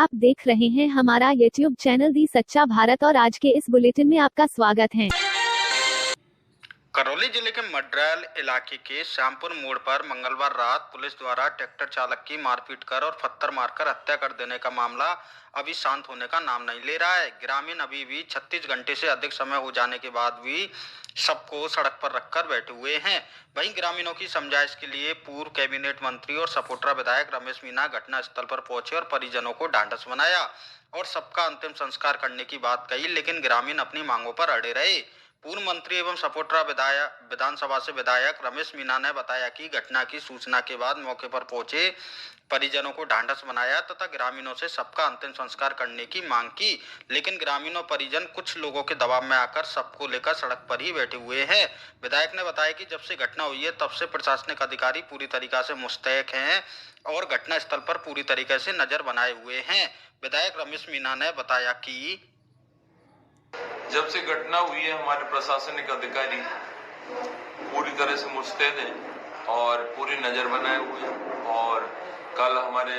आप देख रहे हैं हमारा YouTube चैनल दी सच्चा भारत और आज के इस बुलेटिन में आपका स्वागत है। करौली जिले के मड्रैल इलाके के श्यामपुर मोड़ पर मंगलवार रात पुलिस द्वारा ट्रैक्टर चालक की मारपीट कर और पत्थर मारकर हत्या कर देने का मामला अभी शांत होने का नाम नहीं ले रहा है। ग्रामीण अभी भी 36 घंटे से अधिक समय हो जाने के बाद भी सबको सड़क पर रखकर बैठे हुए हैं। वहीं ग्रामीणों की समझाइश के लिए पूर्व कैबिनेट मंत्री और सपोट्रा विधायक रमेश मीणा घटना स्थल पर पहुंचे और परिजनों को ढांढस बनाया और सबका अंतिम संस्कार करने की बात कही, लेकिन ग्रामीण अपनी मांगों पर अड़े रहे। पूर्व मंत्री एवं सपोट्रा विधानसभा से विधायक रमेश मीणा ने बताया कि घटना की सूचना के बाद मौके पर पहुंचे परिजनों को ढांढस बनाया तथा ग्रामीणों से सबका अंतिम संस्कार करने की मांग की, लेकिन ग्रामीणों परिजन कुछ लोगों के दबाव में आकर सबको लेकर सड़क पर ही बैठे हुए हैं। विधायक ने बताया कि जब से घटना हुई है तब से प्रशासनिक अधिकारी पूरी तरीके से मुस्तैक हैं और घटना स्थल पर पूरी तरीके से नजर बनाए हुए हैं। विधायक रमेश मीणा ने बताया कि जब से घटना हुई है हमारे प्रशासनिक अधिकारी पूरी तरह से मुस्तैद हैं और पूरी नजर बनाए हुए हैं। और कल हमारे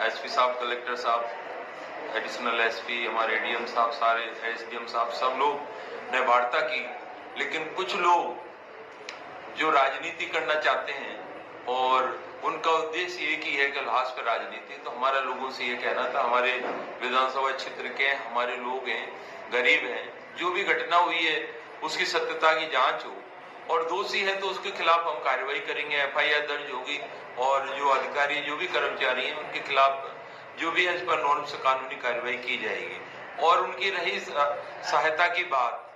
एसपी साहब, कलेक्टर साहब, एडिशनल एसपी, हमारे एडीएम साहब, सारे एसडीएम साहब, सब लोग ने वार्ता की। लेकिन कुछ लोग जो राजनीति करना चाहते हैं और उनका उद्देश्य एक ही है कि लास्ट पर राजनीति। तो हमारा लोगों से ये कहना था, हमारे विधानसभा क्षेत्र के हमारे लोग हैं, गरीब हैं, जो भी घटना हुई है उसकी सत्यता की जांच हो और दोषी है तो उसके खिलाफ हम कार्रवाई करेंगे, एफआईआर दर्ज होगी और जो अधिकारी, जो भी कर्मचारी हैं उनके खिलाफ जो भी है इस पर नॉर्म से कानूनी कार्रवाई की जाएगी। और उनकी रही सहायता की बात,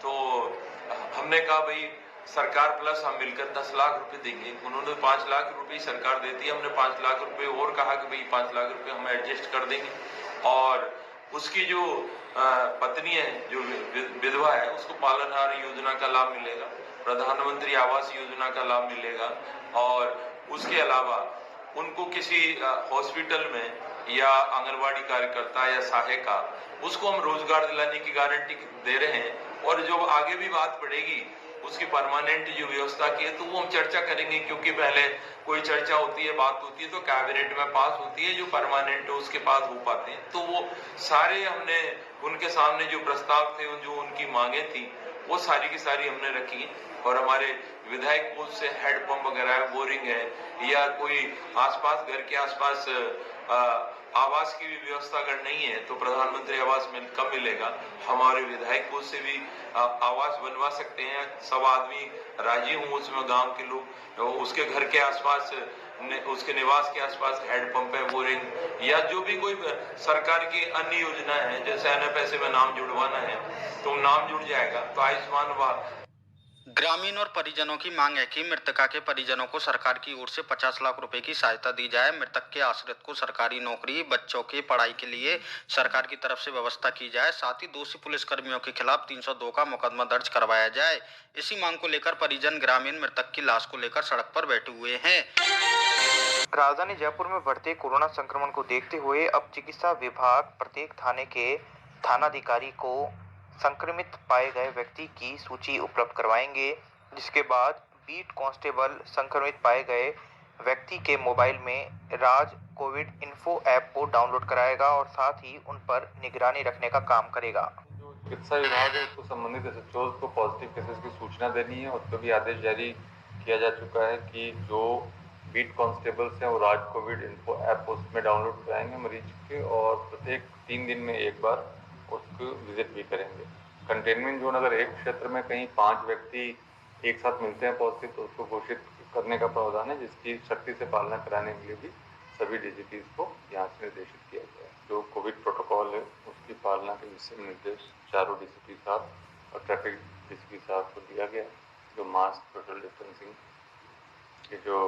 तो हमने कहा भाई सरकार प्लस हम मिलकर 10 लाख रुपए देंगे। उन्होंने 5 लाख रुपए सरकार देती है, हमने 5 लाख रुपए और कहा कि भाई 5 लाख रुपए हम एडजस्ट कर देंगे। और उसकी जो पत्नी है, जो विधवा है, उसको पालनहार योजना का लाभ मिलेगा, प्रधानमंत्री आवास योजना का लाभ मिलेगा। और उसके अलावा उनको किसी हॉस्पिटल में या आंगनवाड़ी कार्यकर्ता या सहायिका, उसको हम रोजगार दिलाने की गारंटी दे रहे हैं। और जो आगे भी बात पड़ेगी उसकी परमानेंट जो व्यवस्था की है तो वो हम चर्चा करेंगे, क्योंकि पहले कोई चर्चा होती है, बात होती है तो कैबिनेट में पास होती है, जो परमानेंट है उसके पास हो पाते हैं। तो वो सारे हमने उनके सामने जो प्रस्ताव थे, जो उनकी मांगे थी, वो सारी की सारी हमने रखी। और हमारे विधायक कोष से हेडपंप वगैरह है, बोरिंग है, या कोई आसपास घर के आसपास आवास की भी व्यवस्था अगर नहीं है तो प्रधानमंत्री आवास में कब मिलेगा। हमारे विधायक कोष से भी आवास बनवा सकते हैं, सब आदमी राजी हूँ उसमें, गांव के लोग, उसके घर के आसपास, उसके निवास के आसपास हैंडपंप है, बोरिंग, या जो भी कोई सरकार की अन्य योजना है, जैसे NFSA में नाम जुड़वाना है तो नाम जुड़ जाएगा। तो आयुष्मान ग्रामीण और परिजनों की मांग है कि मृतका के परिजनों को सरकार की ओर से 50 लाख रुपए की सहायता दी जाए। मृतक के आश्रित को सरकारी नौकरी, बच्चों की पढ़ाई के लिए सरकार की तरफ से व्यवस्था की जाए। साथ ही दोषी पुलिस कर्मियों के खिलाफ 302 का मुकदमा दर्ज करवाया जाए। इसी मांग को लेकर परिजन ग्रामीण मृतक की लाश को लेकर सड़क पर बैठे हुए हैं। राजधानी जयपुर में बढ़ते कोरोना संक्रमण को देखते हुए अब चिकित्सा विभाग प्रत्येक थाने के थानाधिकारी को संक्रमित पाए गए व्यक्ति की सूची उपलब्ध करवाएंगे, जिसके बाद बीट कांस्टेबल संक्रमित पाए गए व्यक्ति के मोबाइल में राज कोविड इन्फो ऐप को डाउनलोड कराएगा और साथ ही उन पर निगरानी रखने का काम करेगा। जो चिकित्सा विभाग है उसको संबंधित SHOs को पॉजिटिव केसेस की सूचना देनी है। उसको भी आदेश जारी किया जा चुका है कि जो बीट कांस्टेबल्स हैं वो राज कोविड इन्फो ऐप उसमें डाउनलोड कराएंगे मरीज के, और प्रत्येक 3 दिन में एक बार उसको विजिट भी करेंगे। कंटेनमेंट जोन अगर एक क्षेत्र में कहीं 5 व्यक्ति एक साथ मिलते हैं पॉजिटिव तो उसको घोषित करने का प्रावधान है, जिसकी सख्ती से पालना कराने के लिए भी सभी DGPs को यहाँ से निर्देशित किया गया है। जो कोविड प्रोटोकॉल है उसकी पालना के विषय निर्देश चारों DCP साहब और ट्रैफिक DCP साहब को दिया गया। जो मास्क, सोशल डिस्टेंसिंग के जो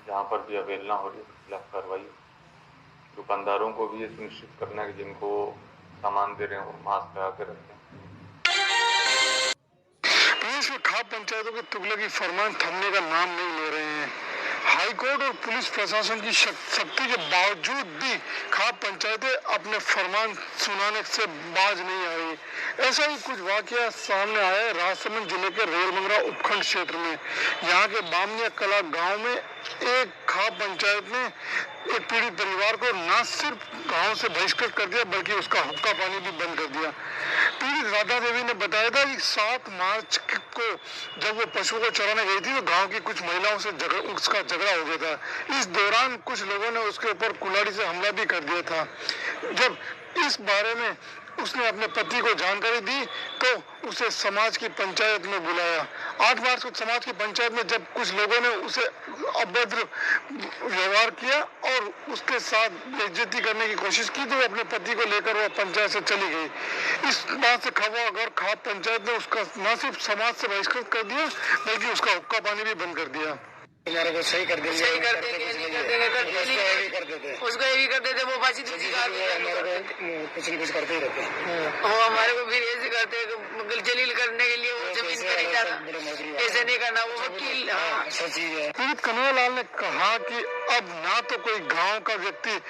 जहाँ पर भी अवहेलना हो रही है उसके खिलाफ कार्रवाई। दुकानदारों को भी ये सुनिश्चित करना है कि जिनको सामान दे रहे हैं वो मास्क लगा के रखें। प्रदेश में खाप पंचायतों के तुगलकी फरमान थमने का नाम नहीं ले रहे हैं। हाईकोर्ट और पुलिस प्रशासन की सख्ती के बावजूद भी खाप पंचायतें अपने फरमान सुनाने से बाज नहीं आ रही। ऐसा ही कुछ वाकया सामने आया है राजसमंद जिले के रेलमंगरा उपखंड क्षेत्र में। यहाँ के बामनिया कला गांव में एक खाप पंचायत ने एक पीड़ित परिवार को न सिर्फ गांव से बहिष्कृत कर दिया बल्कि उसका हुक्का पानी भी बंद कर दिया। पीड़ित राधा देवी ने बताया था कि 7 मार्च को जब वो पशुओं को चराने गई थी तो गांव की कुछ महिलाओं से उसका झगड़ा हो गया था। इस दौरान कुछ लोगों ने उसके ऊपर कुल्हाड़ी से हमला भी कर दिया था। जब इस बारे में उसने अपने पति को जानकारी दी तो उसे समाज की पंचायत में बुलाया। 8 मार्च को समाज की पंचायत में जब कुछ लोगों ने उसे अभद्र व्यवहार किया और उसके साथ बेइज्जती करने की कोशिश की तो वो अपने पति को लेकर वो पंचायत से चली गई। इस बात से खबर खाप पंचायत ने उसका न सिर्फ समाज से बहिष्कृत कर दिया बल्कि उसका हुक्का पानी भी बंद कर दिया। तुम्हारे को सही कर देंगे, उसको ये भी कर देते वो फांसी हमारे को कुछ न कुछ करते ही रहते हैं। वो हमारे को फिर ऐसे करते हैं जलील करने के लिए वो जमीन खरीदा था, ऐसे नहीं करना वो वकील। पीड़ित कन्हैयालाल ने कहा कि अब ना तो कोई गांव का व्यक्ति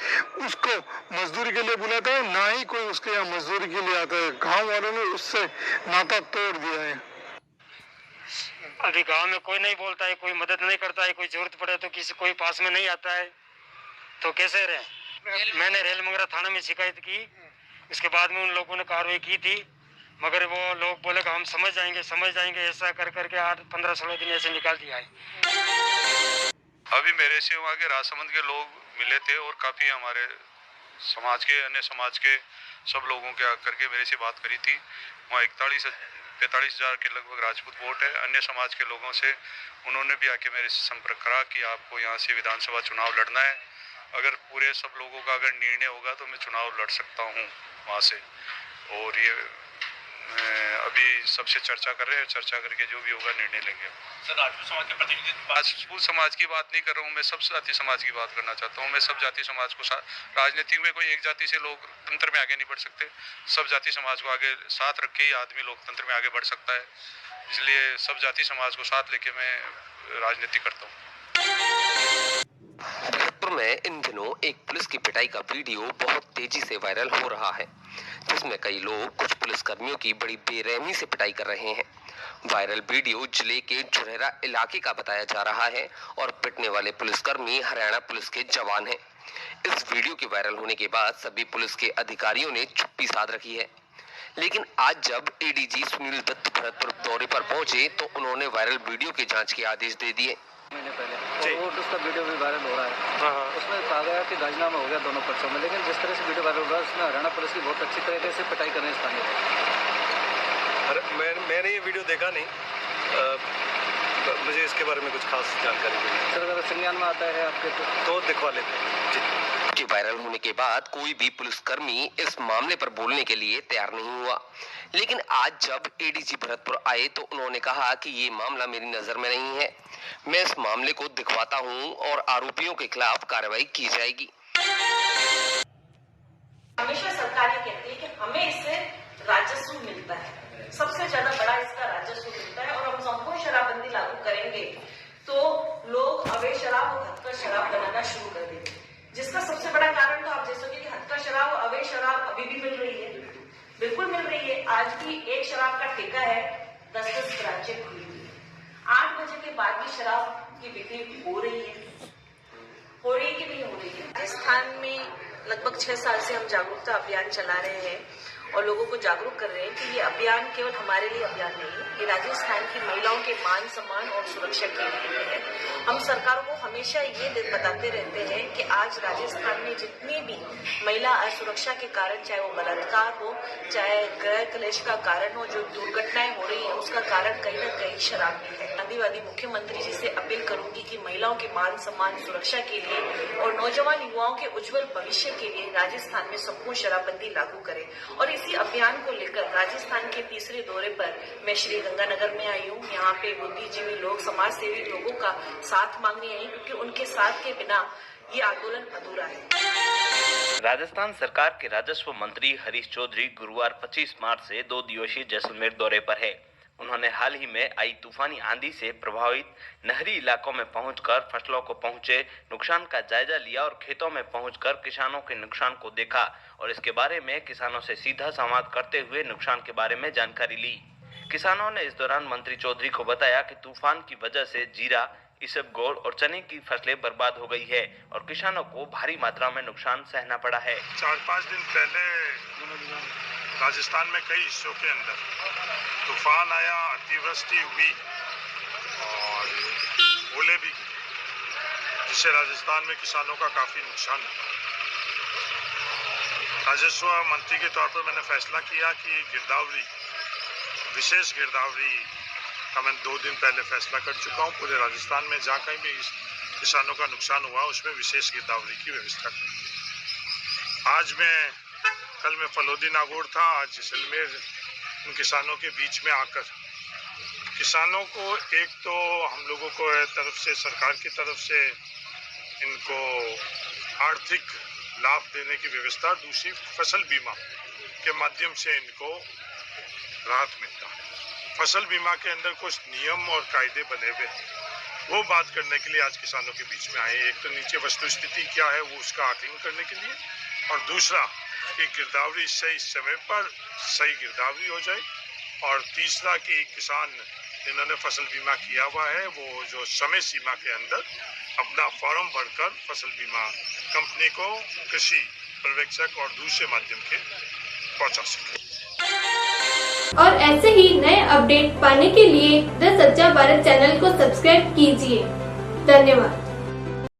उसको मजदूरी के लिए बुलाता है ना ही कोई उसके यहाँ मजदूरी के लिए आता है। गांव वालों ने उससे नाता तोड़ दिया है। अभी गांव में कोई नहीं बोलता है, कोई मदद नहीं करता है, कोई जरूरत पड़े तो किसी कोई पास में नहीं आता है तो कैसे रहे। मैंने रेल मंगरा थाना में शिकायत की, इसके बाद में उन लोगों ने कार्रवाई की थी मगर वो लोग बोले कि हम समझ जाएंगे ऐसा कर करके 8-15-16 दिन ऐसे निकाल दिया है। अभी मेरे से वहाँ के राजसमंद के लोग मिले थे और काफ़ी हमारे समाज के अन्य समाज के सब लोगों के आकर के मेरे से बात करी थी। वहाँ 41-45 हज़ार के लगभग राजपूत वोट है। अन्य समाज के लोगों से उन्होंने भी आके मेरे से संपर्क करा कि आपको यहाँ से विधानसभा चुनाव लड़ना है, अगर पूरे सब लोगों का अगर निर्णय होगा तो मैं चुनाव लड़ सकता हूँ वहाँ से। और ये अभी सबसे चर्चा कर रहे हैं, चर्चा करके जो भी होगा निर्णय लेंगे। सर राजपूत समाज के प्रतिनिधि, राजपूत समाज की बात नहीं कर रहा हूँ मैं, सब जाति समाज की बात करना चाहता हूँ। मैं सब जाति समाज को राजनीति में कोई एक जाति से लोकतंत्र में आगे नहीं बढ़ सकते, सब जाति समाज को आगे साथ रख के ही आदमी लोकतंत्र में आगे बढ़ सकता है। इसलिए सब जाति समाज को साथ लेके मैं राजनीति करता हूँ। भरतपुर में इन दिनों एक पुलिस की पिटाई का वीडियो बहुत तेजी से वायरल हो रहा है, जिसमें कई लोग कुछ पुलिसकर्मियों की बड़ी बेरहमी से पिटाई कर रहे हैं। वायरल वीडियो जिले के झुरेरा इलाके का बताया जा रहा है और पिटने वाले पुलिसकर्मी हरियाणा पुलिस के जवान हैं। इस वीडियो के वायरल होने के बाद सभी पुलिस के अधिकारियों ने चुप्पी साध रखी है, लेकिन आज जब एडीजी सुनील दत्त भरतपुर दौरे पर पहुंचे तो उन्होंने वायरल वीडियो की जांच के आदेश दे दिए। महीने पहले और उसका वीडियो भी वायरल हो रहा है। उसमें कहा गया कि राजीनामा हो गया दोनों पक्षों में, लेकिन जिस तरह से वीडियो वायरल हो रहा है उसमें हरियाणा पुलिस की बहुत अच्छी तरीके से पिटाई कर रहे हैं स्थानीय। मैंने ये वीडियो देखा नहीं, मुझे इसके बारे में कुछ खास जानकारी नहीं। सर अगर संज्ञान में आता है आपके तो दिखवा लेते हैं। कि वायरल होने के बाद कोई भी पुलिसकर्मी इस मामले पर बोलने के लिए तैयार नहीं हुआ, लेकिन आज जब एडीजी भरतपुर आए तो उन्होंने कहा कि ये मामला मेरी नजर में नहीं है, मैं इस मामले को दिखवाता हूं और आरोपियों के खिलाफ कार्रवाई की जाएगी। हमेशा सरकार ये कहती है कि हमें इससे राजस्व मिलता है, सबसे ज्यादा बड़ा इसका राजस्व मिलता है और हम संपूर्ण शराबबंदी लागू करेंगे तो लोग अवैध शराब और हत्या शराब बनाना शुरू कर देंगे, जिसका सबसे बड़ा कारण तो आप जैसे कि हत्या शराब और अवैध शराब अभी भी मिल रही है, बिल्कुल मिल रही है। आज भी एक शराब का ठेका है, 10-10 ब्रांचें खुली हुई है। 8 बजे के बाद भी शराब की बिक्री हो रही है कि नहीं हो रही है। राजस्थान में लगभग 6 साल से हम जागरूकता अभियान चला रहे हैं और लोगों को जागरूक कर रहे हैं कि ये अभियान केवल हमारे लिए अभियान नहीं है, ये राजस्थान की महिलाओं के मान सम्मान और सुरक्षा के लिए है। हम सरकारों को हमेशा ये बताते रहते हैं कि आज राजस्थान में जितनी भी महिला असुरक्षा के कारण, चाहे वो बलात्कार हो, चाहे गृह क्लेश का कारण हो, जो दुर्घटनाएं हो रही है उसका कारण कहीं न कहीं शराब भी है। गांधीवादी मुख्यमंत्री जी से अपील करूंगी कि महिलाओं के मान सम्मान सुरक्षा के लिए और नौजवान युवाओं के उज्जवल भविष्य के लिए राजस्थान में संपूर्ण शराबबंदी लागू करें। और इसी अभियान को लेकर राजस्थान के तीसरे दौरे पर मैं श्री गंगानगर में आई हूँ। यहाँ पे बुद्धिजीवी लोग, समाज सेवी लोगों का साथ मांगने आई, क्योंकि उनके साथ के बिना ये आंदोलन अधूरा है। राजस्थान सरकार के राजस्व मंत्री हरीश चौधरी गुरुवार 25 मार्च से 2 दिवसीय जैसलमेर दौरे पर है। उन्होंने हाल ही में आई तूफानी आंधी से प्रभावित नहरी इलाकों में पहुंचकर फसलों को पहुंचे नुकसान का जायजा लिया और खेतों में पहुंचकर किसानों के नुकसान को देखा और इसके बारे में किसानों से सीधा संवाद करते हुए नुकसान के बारे में जानकारी ली। किसानों ने इस दौरान मंत्री चौधरी को बताया कि तूफान की वजह से जीरा, इसबगोल और चने की फसलें बर्बाद हो गई है और किसानों को भारी मात्रा में नुकसान सहना पड़ा है। 4-5 दिन पहले राजस्थान में कई हिस्सों के अंदर तूफान आया, अतिवृष्टि हुई और ओले भी गिरे, जिससे राजस्थान में किसानों का काफी नुकसान हुआ। राजस्व मंत्री के तौर पर मैंने फैसला किया कि गिरदावरी, विशेष गिरदावरी का मैं 2 दिन पहले फैसला कर चुका हूँ। पूरे राजस्थान में जहाँ कहीं भी किसानों का नुकसान हुआ उसमें विशेष गिरदावरी की व्यवस्था करूँ। कल मैं फलोदी नागौर था, आज जैसलमेर उन किसानों के बीच में आकर किसानों को एक तो हम लोगों को तरफ से, सरकार की तरफ से इनको आर्थिक लाभ देने की व्यवस्था, दूसरी फसल बीमा के माध्यम से इनको राहत मिलता है। फसल बीमा के अंदर कुछ नियम और कायदे बने हुए हैं, वो बात करने के लिए आज किसानों के बीच में आए। एक तो नीचे वस्तु स्थिति क्या है वो उसका आकलन करने के लिए, और दूसरा कि गिरदावरी सही समय पर सही गिरदावरी हो जाए, और तीसरा कि किसान जिन्होंने फसल बीमा किया हुआ है वो जो समय सीमा के अंदर अपना फॉर्म भरकर फसल बीमा कंपनी को कृषि पर्यवेक्षक और दूसरे माध्यम के पहुंचा सके। और ऐसे ही नए अपडेट पाने के लिए द सच्चा भारत चैनल को सब्सक्राइब कीजिए। धन्यवाद।